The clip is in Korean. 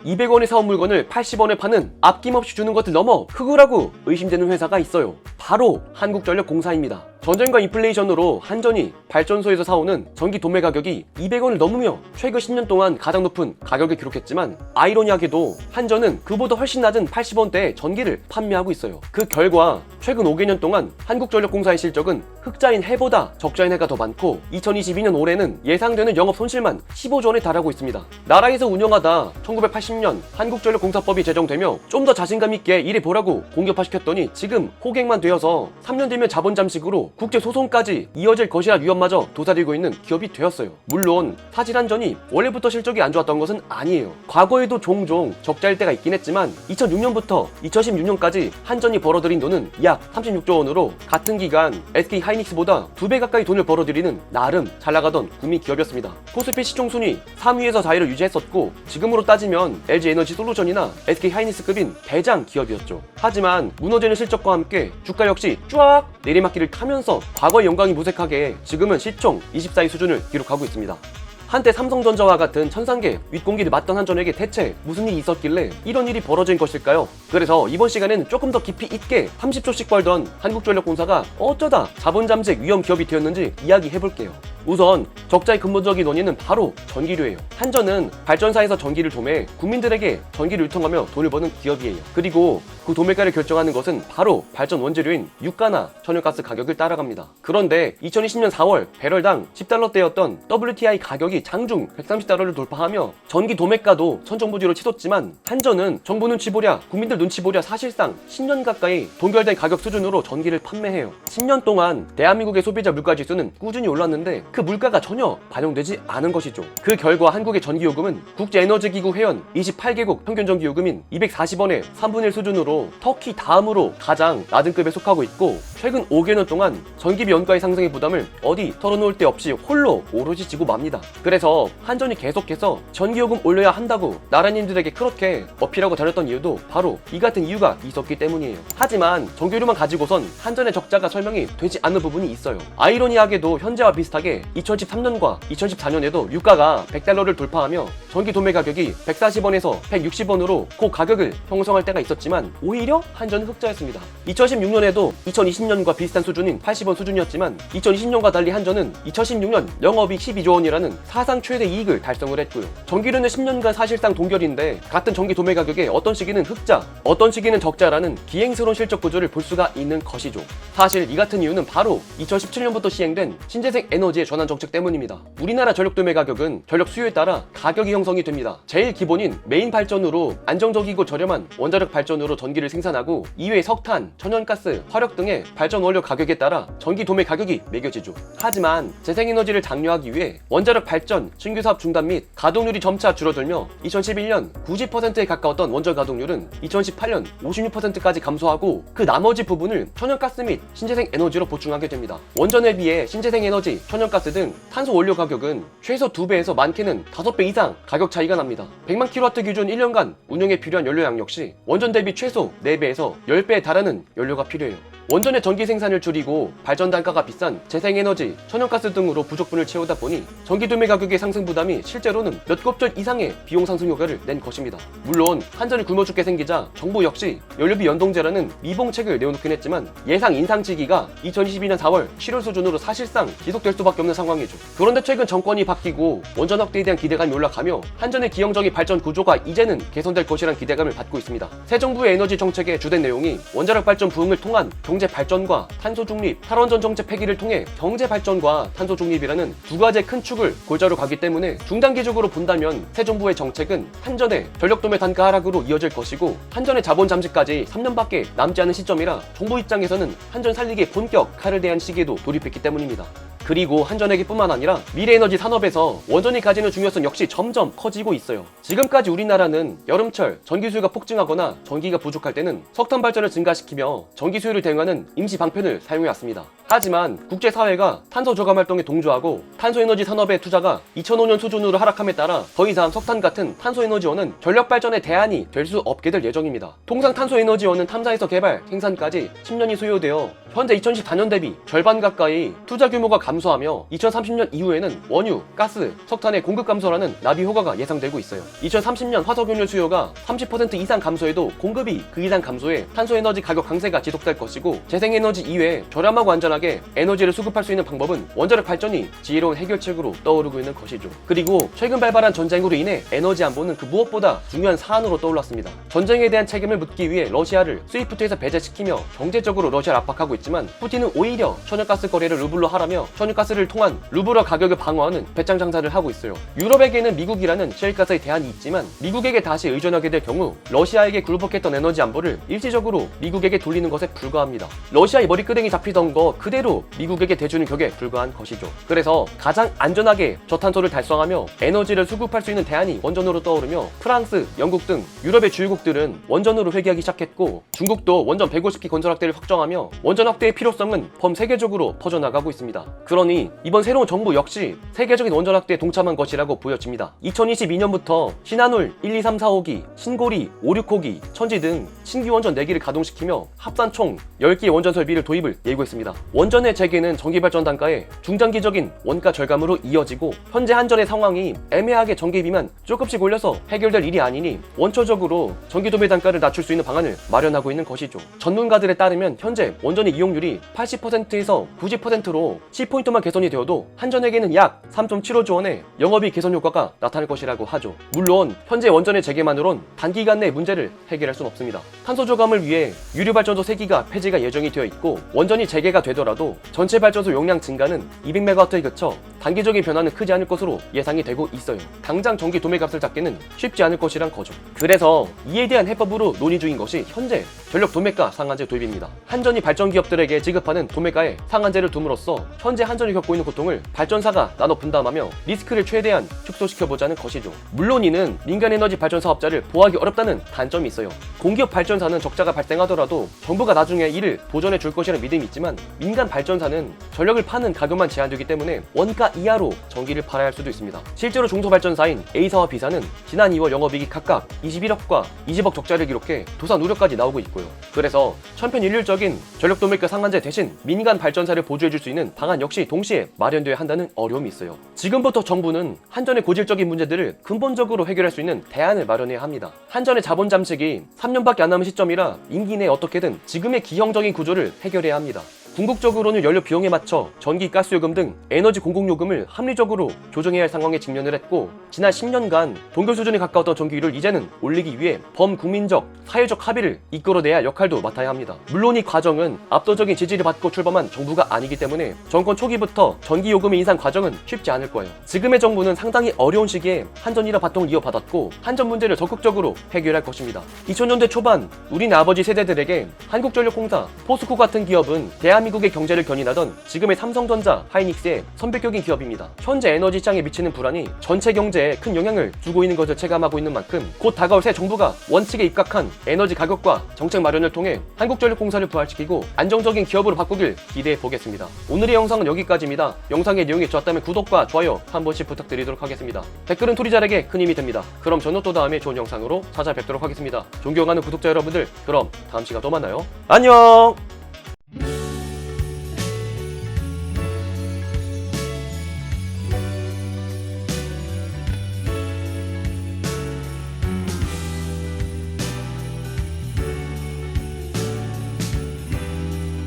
200원에 사온 물건을 80원에 파는 아낌없이 주는 것을 넘어 흑우라고 의심되는 회사가 있어요. 바로 한국전력공사입니다. 전쟁과 인플레이션으로 한전이 발전소에서 사오는 전기 도매 가격이 200원을 넘으며 최근 10년 동안 가장 높은 가격을 기록했지만, 아이러니하게도 한전은 그보다 훨씬 낮은 80원대의 전기를 판매하고 있어요. 그 결과 최근 5개년 동안 한국전력공사의 실적은 흑자인 해보다 적자인 해가 더 많고, 2022년 올해는 예상되는 영업 손실만 15조 원에 달하고 있습니다. 나라에서 운영하다 1980년 한국전력공사법이 제정되며 좀 더 자신감 있게 일해보라고 공격화시켰더니 지금 호갱만 되어서 3년 뒤면 자본 잠식으로 국제 소송까지 이어질 것이라 위험마저 도사리고 있는 기업이 되었어요. 물론 사실 한전이 원래부터 실적이 안 좋았던 것은 아니에요. 과거에도 종종 적자일 때가 있긴 했지만 2006년부터 2016년까지 한전이 벌어들인 돈은 약 36조 원으로 같은 기간 SK 하이닉스보다 2배 가까이 돈을 벌어들이는 나름 잘 나가던 국민 기업이었습니다. 코스피 시총순위 3위에서 4위를 유지했었고, 지금으로 따지면 LG 에너지 솔루션이나 SK 하이닉스급인 대장 기업이었죠. 하지만 무너지는 실적과 함께 주가 역시 쫙 내리막길을 타면서 과거의 영광이 무색하게 지금은 시총 24위 수준을 기록하고 있습니다. 한때 삼성전자와 같은 천상계 윗공기를 맞던 한전에게 대체 무슨 일이 있었길래 이런 일이 벌어진 것일까요? 그래서 이번 시간에는 조금 더 깊이 있게 30조씩 벌던 한국전력공사가 어쩌다 자본 잠식 위험 기업이 되었는지 이야기해볼게요. 우선 적자의 근본적인 원인은 바로 전기료예요. 한전은 발전사에서 전기를 도매 국민들에게 전기를 유통하며 돈을 버는 기업이에요. 그리고 그 도매가를 결정하는 것은 바로 발전 원재료인 유가나 천연가스 가격을 따라갑니다. 그런데 2020년 4월 배럴당 10달러대였던 WTI 가격이 장중 130달러를 돌파하며 전기 도매가도 천정부지로 치솟지만, 한전은 정부 눈치 보랴 국민들 눈치 보랴 사실상 10년 가까이 동결된 가격 수준으로 전기를 판매해요. 10년 동안 대한민국의 소비자 물가지수는 꾸준히 올랐는데 그 물가가 전혀 반영되지 않은 것이죠. 그 결과 한국의 전기요금은 국제에너지기구 회원 28개국 평균 전기요금인 240원의 3분의 1 수준으로 터키 다음으로 가장 낮은 급에 속하고 있고, 최근 5개년 동안 전기비 원가의 상승의 부담을 어디 털어놓을 데 없이 홀로 오롯이 지고 맙니다. 그래서 한전이 계속해서 전기요금 올려야 한다고 나라님들에게 그렇게 어필하고 다녔던 이유도 바로 이 같은 이유가 있었기 때문이에요. 하지만 전기료만 가지고선 한전의 적자가 설명이 되지 않는 부분이 있어요. 아이러니하게도 현재와 비슷하게 2013년과 2014년에도 유가가 100달러를 돌파하며 전기 도매 가격이 140원에서 160원으로 그 가격을 형성할 때가 있었지만, 오히려 한전은 흑자였습니다. 2016년에도 2020년과 비슷한 수준인 80원 수준이었지만 2020년과 달리 한전은 2016년 영업이익 12조 원이라는 사상 최대 이익을 달성을 했고요. 전기료는 10년간 사실상 동결인데 같은 전기 도매 가격에 어떤 시기는 흑자, 어떤 시기는 적자라는 기행스러운 실적 구조를 볼 수가 있는 것이죠. 사실 이 같은 이유는 바로 2017년부터 시행된 신재생 에너지의 전환 정책 때문입니다. 우리나라 전력 도매 가격은 전력 수요에 따라 가격이 형성이 됩니다. 제일 기본인 메인 발전으로 안정적이고 저렴한 원자력 발전으로 전기를 생산하고, 이외에 석탄, 천연가스, 화력 등의 발전 원료 가격에 따라 전기 도매 가격이 매겨지죠. 하지만 재생에너지를 장려하기 위해 원자력 발전 신규 사업 중단 및 가동률이 점차 줄어들며 2011년 90%에 가까웠던 원전 가동률은 2018년 56%까지 감소하고, 그 나머지 부분을 천연가스 및 신재생 에너지로 보충하게 됩니다. 원전에 비해 신재생 에너지, 천연가스 등 탄소 원료 가격은 최소 2배에서 많게는 5배 이상 가격 차이가 납니다. 100만 kW 기준 1년간 운영에 필요한 연료량 역시 원전 대비 최소 4배에서 10배에 달하는 연료가 필요해요. 원전의 전기 생산을 줄이고 발전 단가가 비싼 재생에너지, 천연가스 등으로 부족분을 채우다 보니 전기 도매 가격의 상승 부담이 실제로는 몇 곱절 이상의 비용 상승 효과를 낸 것입니다. 물론 한전이 굶어 죽게 생기자 정부 역시 연료비 연동제라는 미봉책을 내어놓긴 했지만, 예상 인상 시기가 2022년 4월, 7월 수준으로 사실상 지속될 수밖에 없는 상황이죠. 그런데 최근 정권이 바뀌고 원전 확대에 대한 기대감이 올라가며 한전의 기형적인 발전 구조가 이제는 개선될 것이란 기대감을 받고 있습니다. 새 정부의 에너지 정책의 주된 내용이 원자력 발전 부흥을 통한 경제 발전과 탄소 중립, 탈원전 정책 폐기를 통해 경제 발전과 탄소 중립이라는 두 가지의 큰 축을 골자로 가기 때문에, 중단기적으로 본다면 새 정부의 정책은 한전의 전력 도매 단가 하락으로 이어질 것이고, 한전의 자본 잠식까지 3년밖에 남지 않은 시점이라 정부 입장에서는 한전 살리기에 본격 칼을 대한 시기에도 돌입했기 때문입니다. 그리고 한전에게뿐만 아니라 미래에너지 산업에서 원전이 가지는 중요성 역시 점점 커지고 있어요. 지금까지 우리나라는 여름철 전기 수요가 폭증하거나 전기가 부족할 때는 석탄 발전을 증가시키며 전기 수요를 대응하는 임시 방편을 사용해왔습니다. 하지만 국제사회가 탄소 저감 활동에 동조하고 탄소에너지 산업의 투자가 2005년 수준으로 하락함에 따라 더 이상 석탄 같은 탄소에너지원은 전력 발전의 대안이 될 수 없게 될 예정입니다. 통상 탄소에너지원은 탐사에서 개발, 생산까지 10년이 소요되어 현재 2014년 대비 절반 가까이 투자 규모가 감소하며 2030년 이후에는 원유, 가스, 석탄의 공급 감소라는 나비 효과가 예상되고 있어요. 2030년 화석연료 수요가 30% 이상 감소해도 공급이 그 이상 감소해 탄소에너지 가격 강세가 지속될 것이고, 재생에너지 이외에 저렴하고 안전하게 에너지를 수급할 수 있는 방법은 원자력 발전이 지혜로운 해결책으로 떠오르고 있는 것이죠. 그리고 최근 발발한 전쟁으로 인해 에너지 안보는 그 무엇보다 중요한 사안으로 떠올랐습니다. 전쟁에 대한 책임을 묻기 위해 러시아를 스위프트에서 배제시키며 경제적으로 러시아를 압박하고 있지만, 푸틴은 오히려 천연가스 거래를 루블로 하라며 천연가스를 통한 루블화 가격을 방어하는 배짱 장사를 하고 있어요. 유럽에게는 미국이라는 셰일가스의 대안이 있지만 미국에게 다시 의존하게 될 경우 러시아에게 굴복했던 에너지 안보를 일시적으로 미국에게 돌리는 것에 불과합니다. 러시아의 머리끄댕이 잡히던 거 그대로 미국에게 대주는 격에 불과한 것이죠. 그래서 가장 안전하게 저탄소를 달성하며 에너지를 수급할 수 있는 대안이 원전으로 떠오르며, 프랑스, 영국 등 유럽의 주요국들은 원전으로 회귀하기 시작했고, 중국도 원전 150기 건설 확대를 확정하며 원전 확대의 필요성은 범세계적으로 퍼져나가고 있습니다. 그러니 이번 새로운 정부 역시 세계적인 원전 확대에 동참한 것이라고 보여집니다. 2022년부터 신한울 1, 2, 3, 4, 5기, 신고리 5, 6호기, 천지 등 신규 원전 4기를 가동시키며 합산 총 10개의 원전 설비를 도입을 예고했습니다. 원전의 재개는 전기발전 단가의 중장기적인 원가 절감으로 이어지고, 현재 한전의 상황이 애매하게 전기비만 조금씩 올려서 해결될 일이 아니니 원초적으로 전기도매 단가를 낮출 수 있는 방안을 마련하고 있는 것이죠. 전문가들에 따르면 현재 원전의 이용률이 80%에서 90%로 10포인트만 개선이 되어도 한전에게는 약 3.75조 원의 영업이익 개선 효과가 나타날 것이라고 하죠. 물론 현재 원전의 재개만으론 단기간 내 문제를 해결할 수는 없습니다. 탄소 저감을 위해 유류발전소 3기가 폐지가 예정이 되어 있고, 원전이 재개가 되더라도 전체 발전소 용량 증가는 200MW에 그쳐 단기적인 변화는 크지 않을 것으로 예상이 되고 있어요. 당장 전기 도매값을 잡기는 쉽지 않을 것이란 거죠. 그래서 이에 대한 해법으로 논의 중인 것이 현재 전력 도매가 상한제 도입입니다. 한전이 발전기업들에게 지급하는 도매가에 상한제를 둠으로써 현재 한전이 겪고 있는 고통을 발전사가 나눠 분담하며 리스크를 최대한 축소시켜보자는 것이죠. 물론 이는 민간에너지 발전 사업자를 보호하기 어렵다는 단점이 있어요. 공기업 발전사는 적자가 발생하더라도 정부가 나중에 이를 보전해 줄 것이라는 믿음이 있지만, 민간 발전사는 전력을 파는 가격만 제한되기 때문에 원가 이하로 전기를 팔아야 할 수도 있습니다. 실제로 중소발전사인 A사와 B사는 지난 2월 영업이익이 각각 21억과 20억 적자를 기록해 도산 우려까지 나오고 있고요. 그래서 천편일률적인 전력 도매가 상한제 대신 민간 발전사를 보조해줄 수 있는 방안 역시 동시에 마련되어야 한다는 어려움이 있어요. 지금부터 정부는 한전의 고질적인 문제들을 근본적으로 해결할 수 있는 대안을 마련해야 합니다. 한전의 자본 잠식이 3년밖에 안 남은 시점이라 임기 내에 어떻게든 지금의 기형적인 구조를 해결해야 합니다. 궁극적으로는 연료 비용에 맞춰 전기, 가스 요금 등 에너지 공공요금을 합리적으로 조정해야 할 상황에 직면을 했고, 지난 10년간 동결 수준에 가까웠던 전기료를 이제는 올리기 위해 범국민적, 사회적 합의를 이끌어내야 할 역할도 맡아야 합니다. 물론 이 과정은 압도적인 지지를 받고 출범한 정부가 아니기 때문에 정권 초기부터 전기 요금의 인상 과정은 쉽지 않을 거예요. 지금의 정부는 상당히 어려운 시기에 한전이라 바통을 이어받았고 한전 문제를 적극적으로 해결할 것입니다. 2000년대 초반 우리네 아버지 세대들에게 한국전력공사, 포스코 같은 기업은 대한민국의 경제를 견인하던 지금의 삼성전자, 하이닉스의 선배격인 기업입니다. 현재 에너지 시장에 미치는 불안이 전체 경제에 큰 영향을 주고 있는 것을 체감하고 있는 만큼 곧 다가올 새 정부가 원칙에 입각한 에너지 가격과 정책 마련을 통해 한국전력공사를 부활시키고 안정적인 기업으로 바꾸길 기대해 보겠습니다. 오늘의 영상은 여기까지입니다. 영상의 내용이 좋았다면 구독과 좋아요 한 번씩 부탁드리도록 하겠습니다. 댓글은 토리잘에게 큰 힘이 됩니다. 그럼 저는 또 다음에 좋은 영상으로 찾아뵙도록 하겠습니다. 존경하는 구독자 여러분들, 그럼 다음 시간 또 만나요. 안녕!